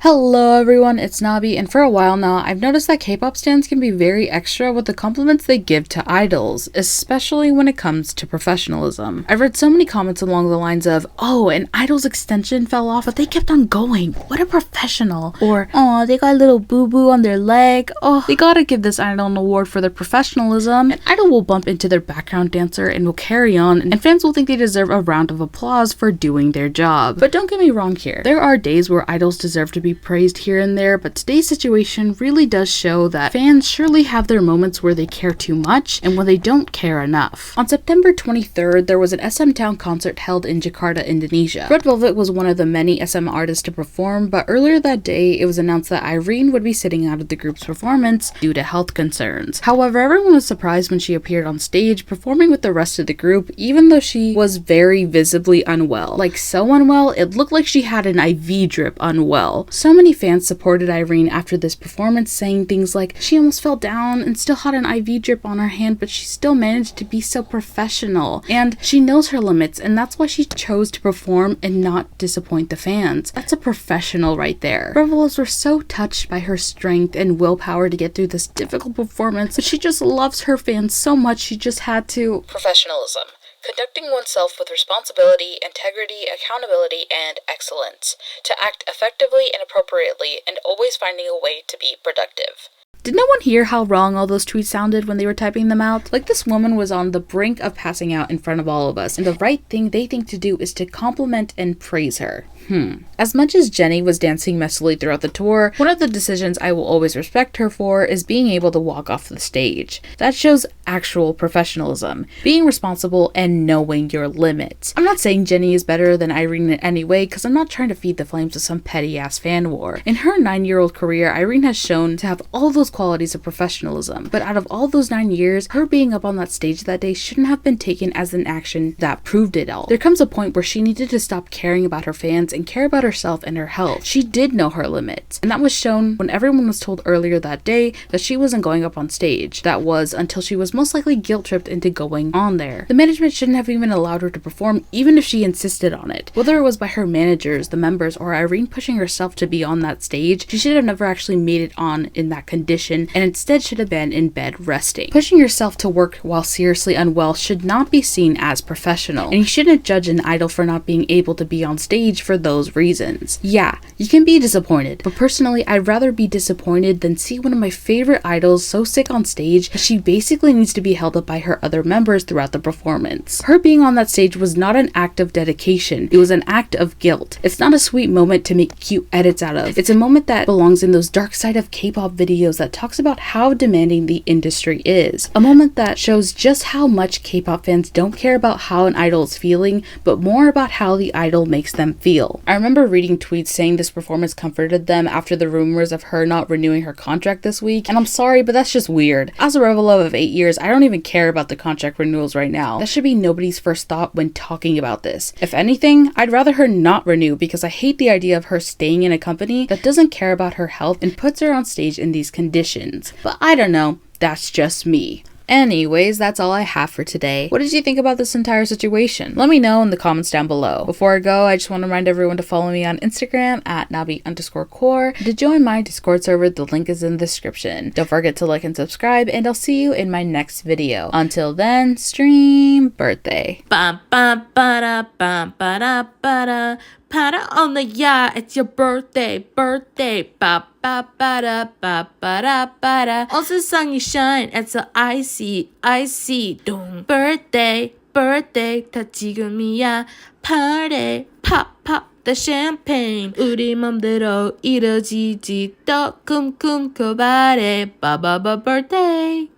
Hello everyone, it's Nabi, and for a while now, I've noticed that K-pop stans can be very extra with the compliments they give to idols, especially when it comes to professionalism. I've read so many comments along the lines of, "Oh, an idol's extension fell off, but they kept on going. What a professional." Or, "Oh, they got a little boo-boo on their leg. Oh, they gotta give this idol an award for their professionalism." An idol will bump into their background dancer and will carry on, and fans will think they deserve a round of applause for doing their job. But don't get me wrong here. There are days where idols deserve to be praised here and there, but today's situation really does show that fans surely have their moments where they care too much and when they don't care enough. On September 23rd, there was an smtown concert held in Jakarta, Indonesia. Red Velvet was one of the many SM artists to perform, but earlier that day, it was announced that Irene would be sitting out of the group's performance due to health concerns. However, everyone was surprised when she appeared on stage performing with the rest of the group, even though she was very visibly unwell. Like, so unwell, it looked like she had an IV drip unwell. So many fans supported Irene after this performance, saying things like, "She almost fell down and still had an IV drip on her hand, but she still managed to be so professional. And she knows her limits, and that's why she chose to perform and not disappoint the fans." That's a professional right there. Revelers were so touched by her strength and willpower to get through this difficult performance, but she just loves her fans so much she just had to. Professionalism. Conducting oneself with responsibility, integrity, accountability, and excellence. To act effectively and appropriately, and always finding a way to be productive. Did no one hear how wrong all those tweets sounded when they were typing them out? Like, this woman was on the brink of passing out in front of all of us, and the right thing they think to do is to compliment and praise her. As much as Jennie was dancing messily throughout the tour, one of the decisions I will always respect her for is being able to walk off the stage. That shows actual professionalism, being responsible and knowing your limits. I'm not saying Jennie is better than Irene in any way, because I'm not trying to feed the flames of some petty ass fan war. In her 9-year-old career, Irene has shown to have all those qualities of professionalism, but out of all those 9 years, her being up on that stage that day shouldn't have been taken as an action that proved it all. There comes a point where she needed to stop caring about her fans and care about herself and her health. She did know her limits, and that was shown when everyone was told earlier that day that she wasn't going up on stage. That was until she was most likely guilt-tripped into going on there. The management shouldn't have even allowed her to perform, even if she insisted on it. Whether it was by her managers, the members, or Irene pushing herself to be on that stage, she should have never actually made it on in that condition, and instead should have been in bed resting. Pushing yourself to work while seriously unwell should not be seen as professional, and you shouldn't judge an idol for not being able to be on stage for those reasons. Yeah, you can be disappointed, but personally, I'd rather be disappointed than see one of my favorite idols so sick on stage that she basically needs to be held up by her other members throughout the performance. Her being on that stage was not an act of dedication, it was an act of guilt. It's not a sweet moment to make cute edits out of. It's a moment that belongs in those dark side of K-pop videos that talks about how demanding the industry is. A moment that shows just how much K-pop fans don't care about how an idol is feeling, but more about how the idol makes them feel. I remember reading tweets saying this performance comforted them after the rumors of her not renewing her contract this week, and I'm sorry, but that's just weird. As a Revelove of 8 years, I don't even care about the contract renewals right now. That should be nobody's first thought when talking about this. If anything, I'd rather her not renew because I hate the idea of her staying in a company that doesn't care about her health and puts her on stage in these conditions. But I don't know, that's just me. Anyways, that's all I have for today. What did you think about this entire situation? Let me know in the comments down below. Before I go, I just want to remind everyone to follow me on Instagram at nabi_core. To join my Discord server, the link is in the description. Don't forget to like and subscribe, and I'll see you in my next video. Until then, stream birthday. Ba ba ba da ba ba da ba da. Para on the yacht, it's your birthday, ba ba ba da ba ba da ba da. All the sun you shine, it's so icy, don't. Birthday, 다 지금이야. Party, pop the champagne. 우리 맘대로 이뤄지지 더 쿰쿰 고발해. ba birthday.